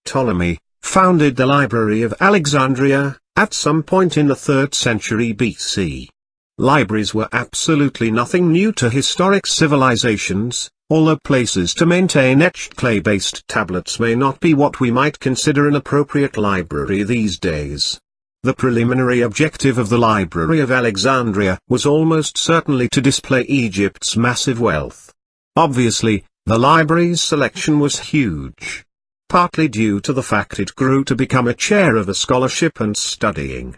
Ptolemy, founded the Library of Alexandria, at some point in the 3rd century BC. Libraries were absolutely nothing new to historic civilizations, although places to maintain etched clay-based tablets may not be what we might consider an appropriate library these days. The preliminary objective of the Library of Alexandria was almost certainly to display Egypt's massive wealth. Obviously, the library's selection was huge, partly due to the fact it grew to become a chair of a scholarship and studying.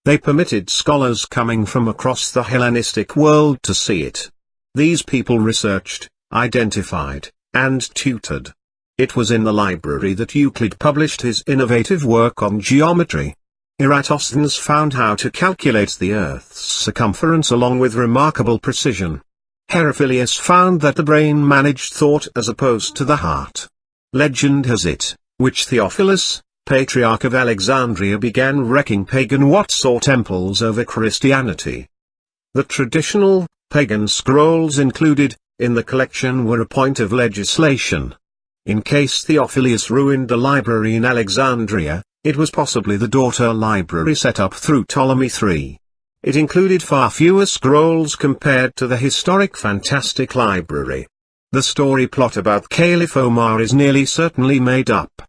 They permitted scholars coming from across the Hellenistic world to see it. These people researched, identified, and tutored. It was in the library that Euclid published his innovative work on geometry. Eratosthenes found how to calculate the Earth's circumference along with remarkable precision. Herophilius found that the brain managed thought as opposed to the heart. Legend has it, which Theophilus, Patriarch of Alexandria, began wrecking pagan Wat or temples over Christianity. The traditional, pagan scrolls included, in the collection were a point of legislation. In case Theophilus ruined the library in Alexandria, it was possibly the daughter library set up through Ptolemy III. It included far fewer scrolls compared to the historic fantastic library. The story plot about Caliph Omar is nearly certainly made up.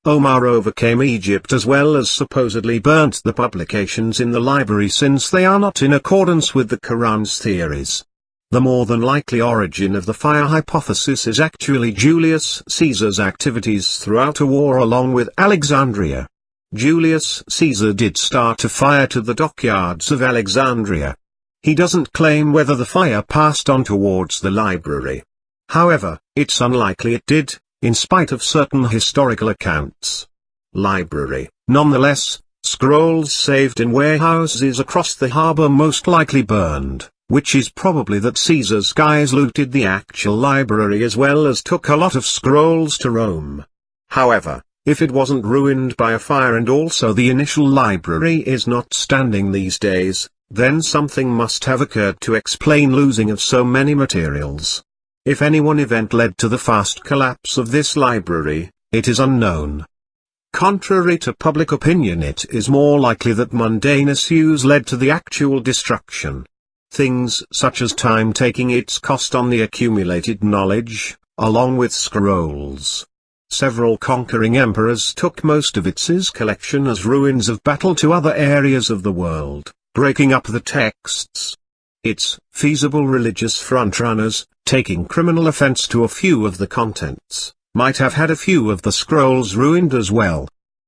Omar overcame Egypt as well as supposedly burnt the publications in the library since they are not in accordance with the Quran's theories. The more than likely origin of the fire hypothesis is actually Julius Caesar's activities throughout a war along with Alexandria. Julius Caesar did start a fire to the dockyards of Alexandria. He doesn't claim whether the fire passed on towards the library. However, it's unlikely it did, in spite of certain historical accounts. Library. Nonetheless, scrolls saved in warehouses across the harbor most likely burned, which is probably that Caesar's guys looted the actual library as well as took a lot of scrolls to Rome. However, if it wasn't ruined by a fire and also the initial library is not standing these days, then something must have occurred to explain losing of so many materials. If any one event led to the fast collapse of this library, it is unknown. Contrary to public opinion, it is more likely that mundane issues led to the actual destruction. Things such as time taking its cost on the accumulated knowledge, along with scrolls. Several conquering emperors took most of its collection as ruins of battle to other areas of the world, breaking up the texts. Its feasible religious frontrunners, taking criminal offense to a few of the contents, might have had a few of the scrolls ruined as well.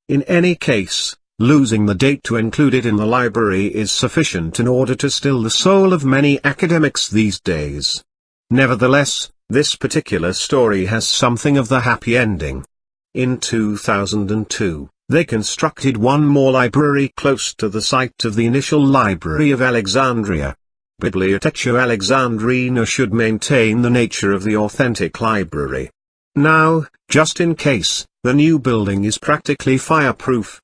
In any case, losing the date to include it in the library is sufficient in order to still the soul of many academics these days. Nevertheless, this particular story has something of the happy ending. In 2002, they constructed one more library close to the site of the initial Library of Alexandria. Bibliotheca Alexandrina should maintain the nature of the authentic library. Now, just in case, the new building is practically fireproof,